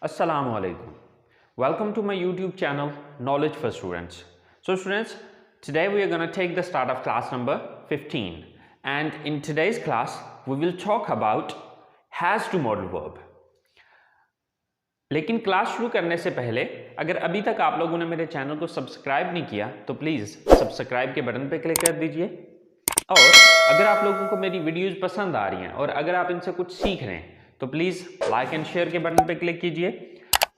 Assalamu alaikum. Welcome to my YouTube channel Knowledge for Students. So students, today we are going to take the start of class number 15, and in today's class we will talk about has to modal verb. लेकिन class शुरू करने से पहले अगर अभी तक आप लोगों ने मेरे चैनल को सब्सक्राइब नहीं किया तो प्लीज़ सब्सक्राइब के बटन पे क्लिक कर दीजिए। और अगर आप लोगों को मेरी वीडियोस पसंद आ रही हैं और अगर आप इनसे कुछ सीख रहे हैं तो प्लीज़ लाइक एंड शेयर के बटन पे क्लिक कीजिए।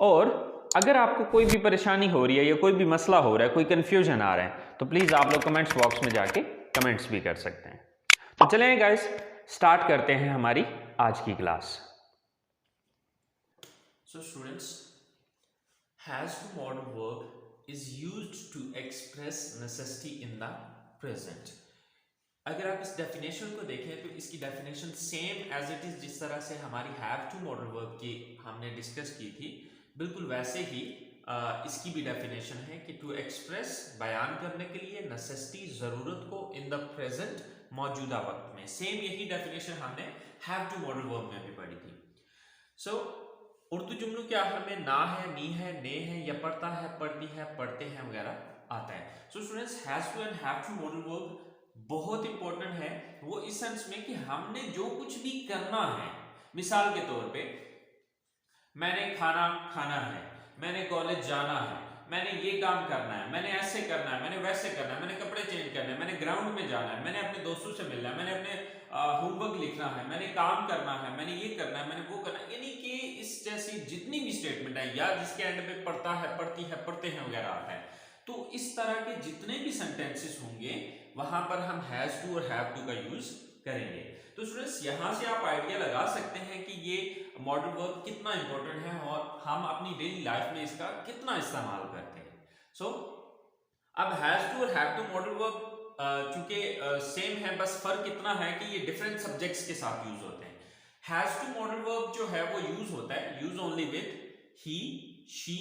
और अगर आपको कोई भी परेशानी हो रही है या कोई भी मसला हो रहा है, कोई कन्फ्यूजन आ रहा है, तो प्लीज़ आप लोग कमेंट्स बॉक्स में जाके कमेंट्स भी कर सकते हैं। तो चलें गाइस, स्टार्ट करते हैं हमारी आज की class. So students, has to modal verb is used to express necessity in the present. अगर आप इस डेफिनेशन को देखें तो इसकी definition same as it is जिस तरह से हमारी हैव टू मॉडल वर्ब की हमने डिस्कस की थी, बिल्कुल वैसे ही इसकी भी डेफिनेशन है कि टू एक्सप्रेस बयान करने के लिए नेसेसिटी ज़रूरत को इन द प्रेजेंट मौजूदा वक्त में। सेम यही डेफिनेशन हमने हैव टू मॉडल वर्ब में भी पढ़ी थी। सो उर्दू जुमलों के आखिर में ना है, नी है, ने है या पढ़ता है, पढ़ती है, पढ़ते हैं वगैरह आता है। So students, has to and have to modal verb बहुत इंपॉर्टेंट है, वो इस सेंस में कि हमने जो कुछ भी करना है, मिसाल के तौर पे मैंने खाना खाना है, मैंने कॉलेज जाना है, मैंने ये काम करना है, मैंने ऐसे करना है, मैंने वैसे करना है, मैंने कपड़े चेंज करना है, मैंने ग्राउंड में जाना है, मैंने अपने दोस्तों से मिलना है, मैंने अपने होमवर्क लिखना है, मैंने काम करना है, मैंने ये करना है, मैंने वो करना है, यानी कि इस जैसी जितनी भी स्टेटमेंट है या जिसके एंड पे पढ़ता है, पढ़ती है, पढ़ते हैं वगैरह आता है, तो इस तरह के जितने भी सेंटेंसेस होंगे वहां पर हम हैज टू और हैव टू का यूज करेंगे। तो स्टूडेंट्स, यहां से आप आइडिया लगा सकते हैं कि ये मॉडल वर्ब कितना इंपॉर्टेंट है और हम अपनी डेली लाइफ में इसका कितना इस्तेमाल करते हैं। सो अब हैज टू और हैव टू मॉडल वर्ब चूंकि सेम है, बस फर्क इतना है कि ये डिफरेंट सब्जेक्ट्स के साथ यूज होते हैं। हैज टू मॉडल वर्ब जो है वो यूज होता है use only with he, she,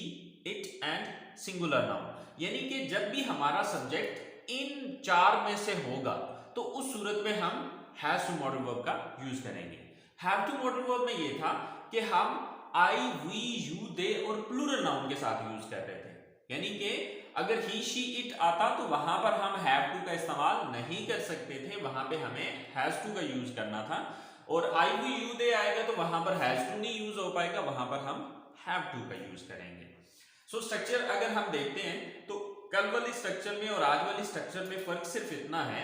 it and singular noun, यानी कि जब भी हमारा सब्जेक्ट इन चार में से होगा तो उस सूरत में हम हैज टू मॉडल वर्ब का यूज करेंगे। हैव टू मॉडल वर्ब में ये था कि हम आई, वी, यू, दे और प्लूरल नाउन के साथ यूज कर रहे थे, यानी कि अगर ही, शी, इट आता तो वहां पर हम हैव टू का इस्तेमाल नहीं कर सकते थे, वहां पे हमें हैज टू का यूज करना था। और आई, वी, यू, दे आएगा तो वहां पर हैज टू नहीं यूज हो पाएगा, वहां पर हम हैव टू का यूज करेंगे। सो स्ट्रक्चर अगर हम देखते हैं तो कल वाली स्ट्रक्चर में और आज वाली स्ट्रक्चर में फर्क सिर्फ इतना है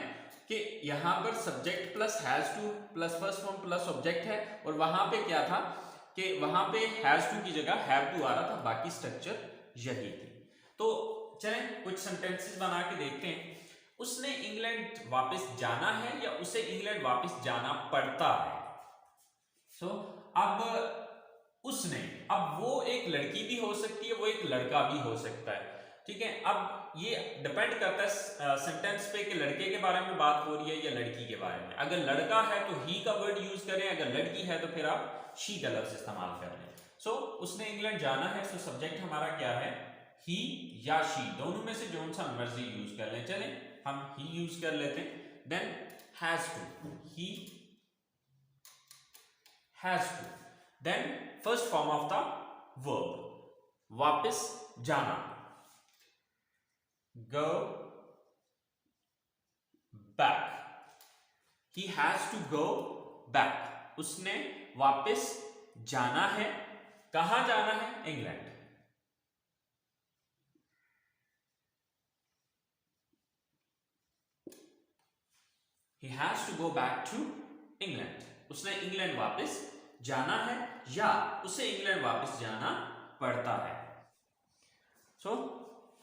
कि यहाँ पर subject plus has two plus first form plus object है, और वहां पे क्या था कि वहां पे हैज टू की जगह हैव टू आ रहा था, बाकी स्ट्रक्चर यही थी। तो चलें कुछ सेंटेंसेस बना के देखते हैं। उसने इंग्लैंड वापस जाना है या उसे इंग्लैंड वापस जाना पड़ता है। सो अब उसने, अब वो एक लड़की भी हो सकती है, वो एक लड़का भी हो सकता है, ठीक है। अब ये डिपेंड करता है सेंटेंस पे कि लड़के के बारे में बात हो रही है या लड़की के बारे में। अगर लड़का है तो ही का वर्ड यूज करें, अगर लड़की है तो फिर आप शी का लफ्ज इस्तेमाल कर लें। सो उसने इंग्लैंड जाना है, सो सब्जेक्ट हमारा क्या है, ही या शी, दोनों में से जो सा मर्जी यूज कर लें। चलें हम ही यूज कर लेते हैं। Then has to, he has to. Then first form of the verb वापस जाना, go back, he has to go back, उसने वापस जाना है, कहां जाना है, England. He has to go back to England, उसने इंग्लैंड वापस जाना है या उसे इंग्लैंड वापस जाना पड़ता है। सो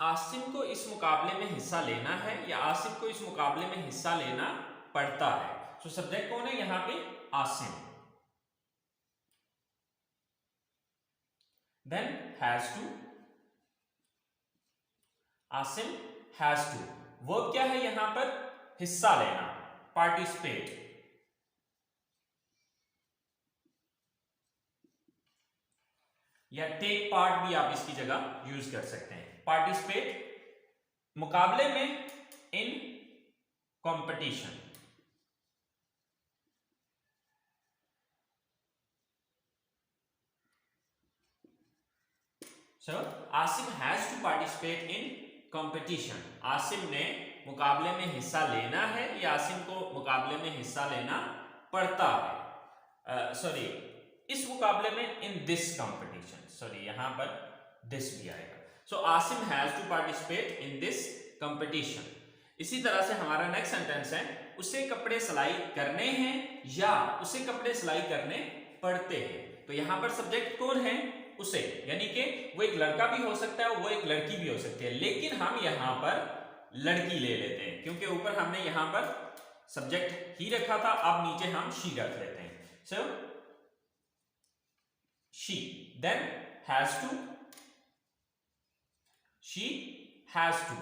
आसिम को इस मुकाबले में हिस्सा लेना है या आसिफ को इस मुकाबले में हिस्सा लेना पड़ता है। सो सब्जेक्ट कौन है यहां पे, Asim. Then has to, Asim has to, verb क्या है यहां पर, हिस्सा लेना, पार्टिसिपेट। या टेक पार्ट भी आप इसकी जगह यूज कर सकते हैं। पार्टिसिपेट मुकाबले में, in competition. So Asim has to participate in competition. Asim ने मुकाबले में हिस्सा लेना है या आसिम को मुकाबले में हिस्सा लेना पड़ता है। सॉरी, इस मुकाबले में इन दिस कंपटीशन, सॉरी यहां पर दिस भी आएगा। So Asim has to participate in this competition. इसी तरह से हमारा नेक्स्ट सेंटेंस है, उसे कपड़े सिलाई करने हैं या उसे कपड़े सिलाई करने पड़ते हैं। तो यहां पर सब्जेक्ट कौन है? उसे, यानी कि वो एक लड़का भी हो सकता है, वो एक लड़की भी हो सकती है, लेकिन हम यहां पर लड़की ले लेते हैं क्योंकि ऊपर हमने यहां पर सब्जेक्ट ही रखा था, अब नीचे हम शी रख लेते हैं। So she then has to, she has to.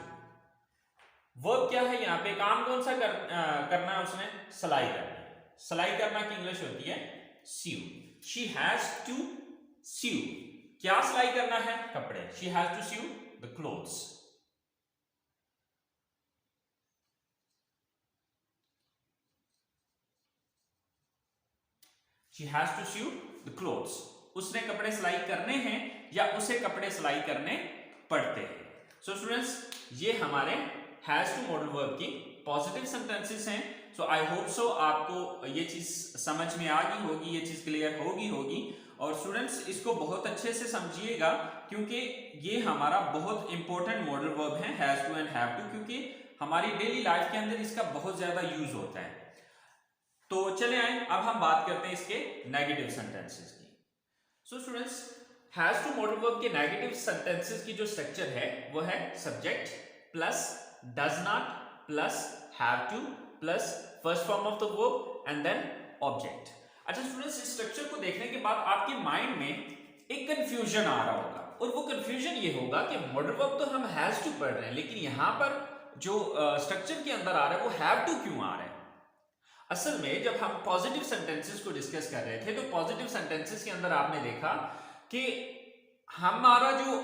Verb क्या है यहाँ पे? काम कौन सा करना है उसने? सिलाई करनी। सिलाई करना की इंग्लिश होती है sew. She has to sew. क्या सिलाई करना है? कपड़े। She has to sew the clothes. She has to sew the clothes. उसने कपड़े सिलाई करने हैं या उसे कपड़े सिलाई करने पड़ते हैं। सो स्टूडेंट्स, ये हमारे हैज टू मॉडल वर्ब की पॉजिटिव सेंटेंसेस हैं। सो आई होप सो आपको ये चीज समझ में आ गई होगी, ये चीज क्लियर होगी। और स्टूडेंट्स इसको बहुत अच्छे से समझिएगा क्योंकि ये हमारा बहुत इंपॉर्टेंट मॉडल वर्ब है, has to and have to, क्योंकि हमारी डेली लाइफ के अंदर इसका बहुत ज्यादा यूज होता है। तो चले आए, अब हम बात करते हैं इसके नेगेटिव सेंटेंसेस की। So students, has to modal verb के नेगेटिव सेंटेंसेस की जो स्ट्रक्चर है वो है subject plus does not plus have to plus first form of the verb and then object। अच्छा स्टूडेंट्स, इस स्ट्रक्चर को देखने के बाद आपके माइंड में एक कंफ्यूजन आ रहा होगा और वो कंफ्यूजन ये होगा कि मॉडल वर्ब तो हम हैज टू पढ़ रहे हैं, लेकिन यहां पर जो स्ट्रक्चर के अंदर आ रहा है वो हैव टू क्यों आ रहा है? असल में जब हम पॉजिटिव सेंटेंसेस को डिस्कस कर रहे थे तो पॉजिटिव सेंटेंसेस के अंदर आपने देखा कि हमारा जो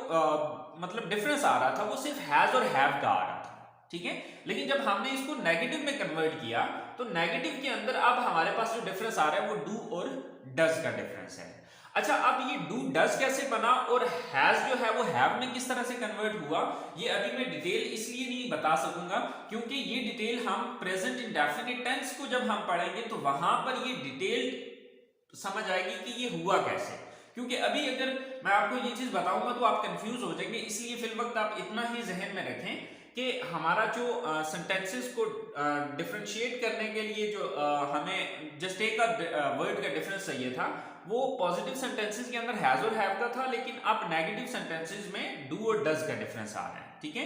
मतलब डिफरेंस आ रहा था वो सिर्फ हैज और हैव का आ रहा था, ठीक है। लेकिन जब हमने इसको नेगेटिव में कन्वर्ट किया तो नेगेटिव के अंदर अब हमारे पास जो डिफरेंस आ रहा है वो डू और डज का डिफरेंस है। अच्छा, अब ये डू डज कैसे बना और हैज जो है वो हैव में किस तरह से कन्वर्ट हुआ, ये अभी मैं डिटेल इसलिए नहीं बता सकूंगा क्योंकि ये डिटेल हम प्रेजेंट इंडेफिनिट टेंस को जब हम पढ़ेंगे तो वहां पर ये डिटेल समझ आएगी कि ये हुआ कैसे। क्योंकि अभी अगर मैं आपको ये चीज बताऊंगा तो आप कंफ्यूज हो जाएंगे, इसलिए फिल वक्त आप इतना ही जहन में रखें कि हमारा जो सेंटेंसेस को डिफरेंशिएट करने के लिए जो हमें जस्ट एक वर्ड का डिफरेंस चाहिए था वो पॉजिटिव सेंटेंसेस के अंदर हैज और हैव का था, लेकिन अब नेगेटिव सेंटेंसेस में डू और डज का डिफरेंस आ रहा है, ठीक है।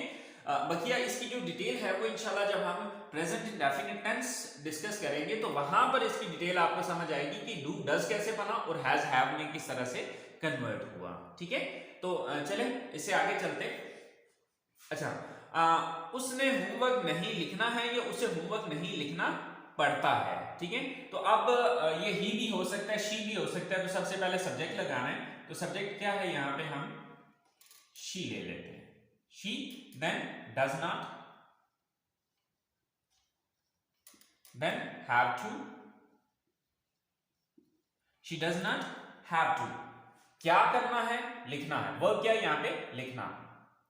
बकिया इसकी जो डिटेल है वो इंशाल्लाह जब हम प्रेजेंट इंडेफिनिट टेंस डिस्कस करेंगे तो वहां पर इसकी डिटेल आपको समझ आएगी कि डू डज कैसे बना और हैज हैव ने किस तरह से कन्वर्ट हुआ, ठीक है। तो चलें इससे आगे चलते। अच्छा, उसने होमवर्क नहीं लिखना है या उसे होमवर्क नहीं लिखना पड़ता है, ठीक है। तो अब ये ही भी हो सकता है, शी भी हो सकता है। तो सबसे पहले सब्जेक्ट लगाना है, तो सब्जेक्ट क्या है यहां पे? हम शी ले लेते हैं। She then does not then have to. She does not have to. क्या करना है? लिखना है। वर्ब क्या है यहां पे? लिखना,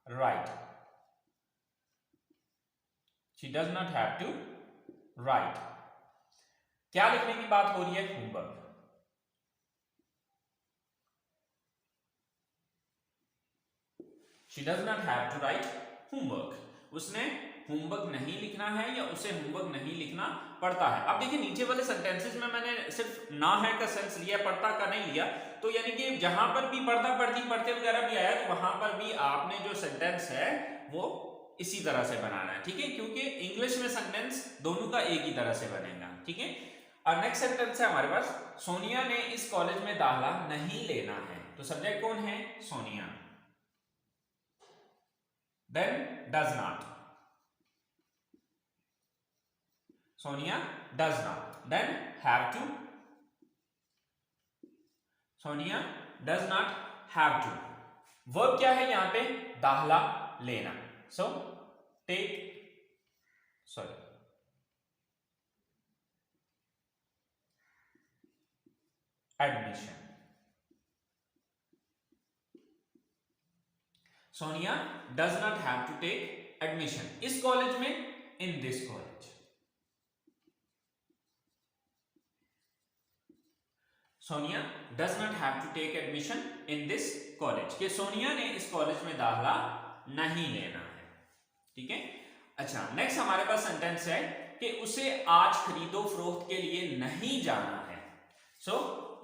right. She does not have to write। क्या लिखने की बात हो रही है? Homework. She does not have to write homework। उसने होमवर्क नहीं लिखना है या उसे होमवर्क नहीं लिखना पड़ता है। अब देखिए नीचे वाले सेंटेंसेस में मैंने सिर्फ ना है का सेंस लिया, पढ़ता का नहीं लिया। तो यानी कि जहां पर भी पढ़ता पढ़ती पढ़ते वगैरह भी आया तो वहां पर भी आपने जो सेंटेंस है वो इसी तरह से बनाना है, ठीक है। क्योंकि इंग्लिश में सेंटेंस दोनों का एक ही तरह से बनेगा, ठीक है। और नेक्स्ट सेंटेंस है हमारे पास, सोनिया ने इस कॉलेज में दाखिला नहीं लेना है। तो सब्जेक्ट कौन है? Sonia. Then does not. Sonia does not then have to. Sonia does not have to. Verb क्या है यहां पे? दाखिला लेना। So admission। Sonia does not have to take admission इस कॉलेज में, in this college. Sonia does not have to take admission in this college, कि सोनिया ने इस कॉलेज में दाखिला नहीं लेना है। ठीक है। अच्छा, नेक्स्ट हमारे पास सेंटेंस है कि उसे आज खरीदो फरोख्त के लिए नहीं जाना है। सो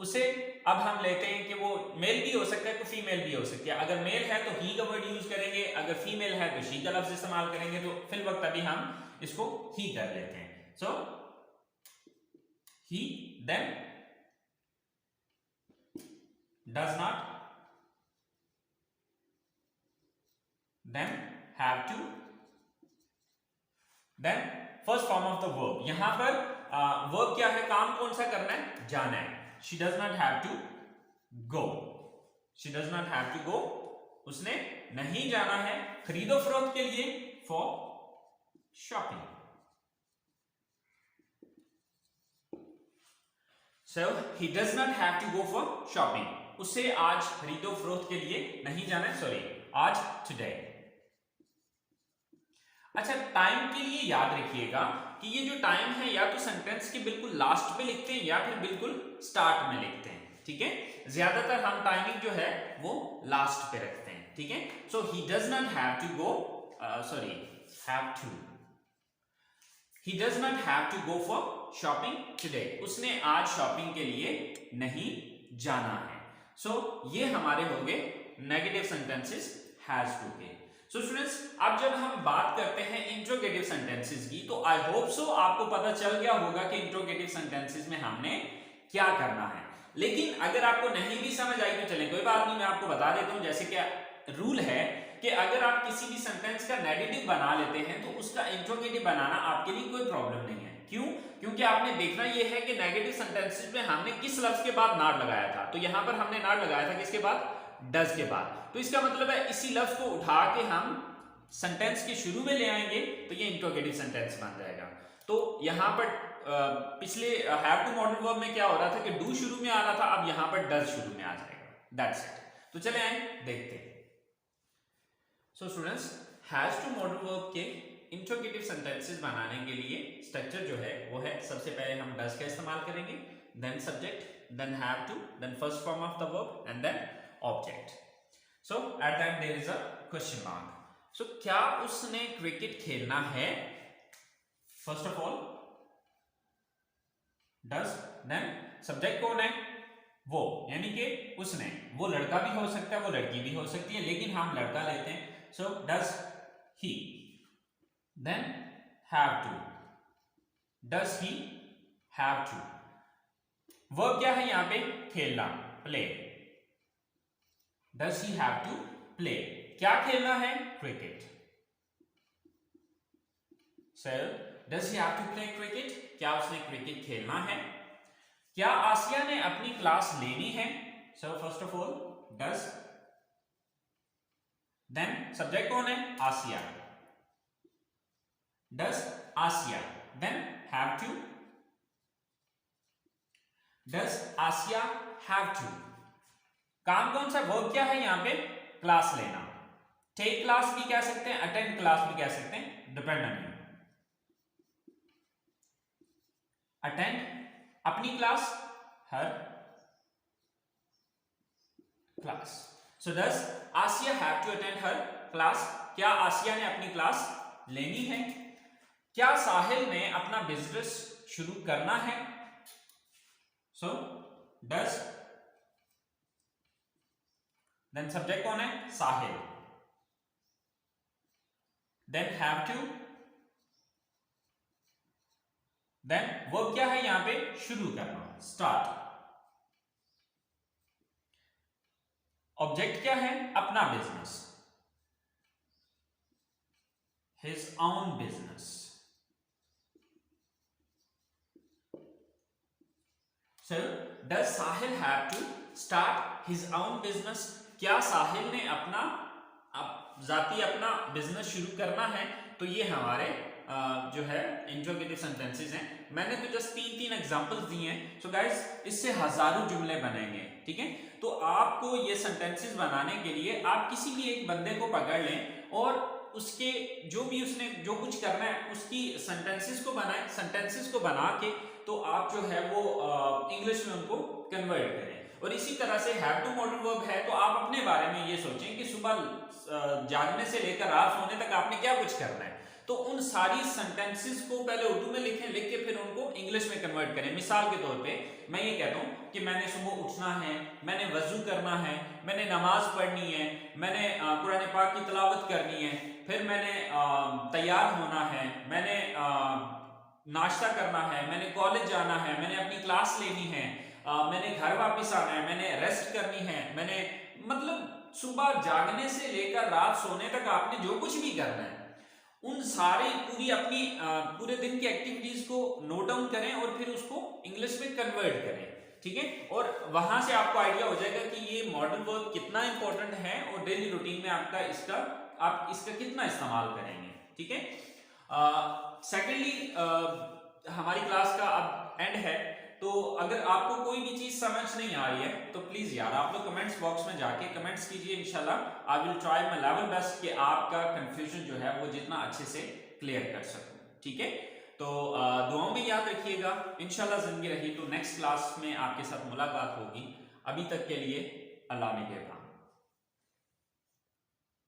उसे अब हम लेते हैं कि वो मेल भी हो सकता है तो फीमेल भी हो सकती है। अगर मेल है तो ही का वर्ड यूज करेंगे, अगर फीमेल है तो शी का लफ्ज इस्तेमाल करेंगे। तो फिल वक्त अभी हम इसको ही कर लेते हैं। सो ही then does not then have to, then first form of the verb, यहां पर वर्ब क्या है, काम कौन सा करना है, जाना है। she does not have to go, she does not have to go, उसने नहीं जाना है खरीदो फरोख्त के लिए, for shopping। so he does not have to go for shopping, उसे आज खरीदो फरोख्त के लिए नहीं जाना है, सॉरी आज टुडे। अच्छा, टाइम के लिए याद रखिएगा कि ये जो टाइम है या तो सेंटेंस के बिल्कुल लास्ट पे लिखते हैं या फिर बिल्कुल स्टार्ट में लिखते हैं। ठीक है, ज्यादातर हम टाइमिंग जो है वो लास्ट पे रखते हैं। ठीक है। So he does not have to go, sorry have to, he does not have to go for shopping today, उसने आज शॉपिंग के लिए नहीं जाना है। सो ये हमारे हो गए नेगेटिव सेंटेंसेस हैज टू के। सो स्टूडेंट्स, अब जब हम बात करते हैं इंट्रोगेटिव सेंटेंसेस की, तो आई होप सो आपको पता चल गया होगा कि इंट्रोगेटिव सेंटेंसेस में हमने क्या करना है। लेकिन अगर आपको नहीं भी समझ आई तो चले कोई बात नहीं, मैं आपको बता देता हूं। जैसे कि रूल है कि अगर आप किसी भी सेंटेंस का नेगेटिव बना लेते हैं तो उसका इंट्रोगेटिव बनाना आपके लिए कोई प्रॉब्लम नहीं है। क्यों? क्योंकि आपने देखना यह है कि नेगेटिव सेंटेंसेस में हमने किस लफ्ज के बाद नॉट लगाया था। तो यहां पर हमने नॉट लगाया था किसके बाद, डज के बाद। तो इसका मतलब है इसी लफ्ज को उठा के हम सेंटेंस के शुरू में ले आएंगे तो ये इंट्रोगेटिव सेंटेंस बन जाएगा। तो यहां पर पिछले हैव टू मॉडल वर्ब में क्या हो रहा था कि डू शुरू में आ रहा था, अब यहां पर डज शुरू में आ जाएगा। That's it. तो चले आए देखते हैं। So students, has to modal verb के इंट्रोगेटिव सेंटेंसेस बनाने के लिए स्ट्रक्चर जो है वो है, सबसे पहले हम डज का इस्तेमाल करेंगे, then subject, then have to, then first form of the verb and then object. So at that there is a question mark. So क्या उसने क्रिकेट खेलना है? First of all does, then subject कौन है, वो, यानी कि उसने। वो लड़का भी हो सकता है, वो लड़की भी हो सकती है, लेकिन हम लड़का लेते हैं। So does he, then have to, does he have to. Verb क्या है यहां पे, खेलना, play. Does he have to play, क्या खेलना है, cricket. So does he have to play cricket, क्या उसने क्रिकेट खेलना है। क्या आसिया ने अपनी क्लास लेनी है? So first of all does, then subject कौन है, Asiya, does Asiya, then have to, does Asiya have to. काम कौन सा, वर्ब क्या है यहां पे, क्लास लेना। टेक क्लास भी कह सकते हैं, अटेंड क्लास भी कह सकते हैं, डिपेंड ऑन यू। अटेंड अपनी क्लास, हर class. So does Asiya have to attend हर क्लास, क्या आसिया ने अपनी क्लास लेनी है। क्या साहिल ने अपना बिजनेस शुरू करना है? सो डज, देन सब्जेक्ट कौन है, Sahil, then have to, then verb क्या है यहां पे, शुरू करना, स्टार्ट। ऑब्जेक्ट क्या है, अपना business, his own business. So, does Sahil have to start his own business? क्या साहिल ने अपना जाती अपना बिजनेस शुरू करना है? तो ये हमारे जो है इंट्रोगेटिव सेंटेंसेस हैं। मैंने तो जस्ट 3 एग्जांपल्स दिए हैं। सो गाइस इससे हजारों जुमले बनेंगे, ठीक है। तो आपको ये सेंटेंसेस बनाने के लिए आप किसी भी एक बंदे को पकड़ लें और उसके जो भी उसने जो कुछ करना है उसकी सेंटेंसेस को बनाएं। सेंटेंसेस को बना के तो आप जो है वो इंग्लिश में उनको कन्वर्ट करें। और इसी तरह से हैव टू मॉडल वर्ब है तो आप अपने बारे में ये सोचें कि सुबह जागने से लेकर रात सोने तक आपने क्या कुछ करना है, तो उन सारी सेंटेंसेस को पहले उर्दू में लिखें, लिख के फिर उनको इंग्लिश में कन्वर्ट करें। मिसाल के तौर पे मैं ये कहता हूँ कि मैंने सुबह उठना है, मैंने वजू करना है, मैंने नमाज पढ़नी है, मैंने कुरान पाक की तिलावत करनी है, फिर मैंने तैयार होना है, मैंने नाश्ता करना है, मैंने कॉलेज जाना है, मैंने अपनी क्लास लेनी है, मैंने घर वापस आना है, मैंने रेस्ट करनी है, मैंने मतलब सुबह जागने से लेकर रात सोने तक आपने जो कुछ भी करना है उन सारे पूरी अपनी पूरे दिन की एक्टिविटीज को नोट डाउन करें और फिर उसको इंग्लिश में कन्वर्ट करें, ठीक है। और वहां से आपको आइडिया हो जाएगा कि ये मॉडल वर्ब कितना इंपॉर्टेंट है और डेली रूटीन में आप इसका कितना इस्तेमाल करेंगे, ठीक है। सेकेंडली हमारी क्लास का अब एंड है, तो अगर आपको कोई भी चीज समझ नहीं आ रही है तो प्लीज यार आप लोग कमेंट्स बॉक्स में जाके कमेंट्स कीजिए। इंशाल्लाह I will try my level best कि आपका कंफ्यूजन जो है वो जितना अच्छे से क्लियर कर सकूं, ठीक है। तो दुआओं में याद रखिएगा। इंशाल्लाह जिंदगी रही तो नेक्स्ट क्लास में आपके साथ मुलाकात होगी। अभी तक के लिए अल्लाह ने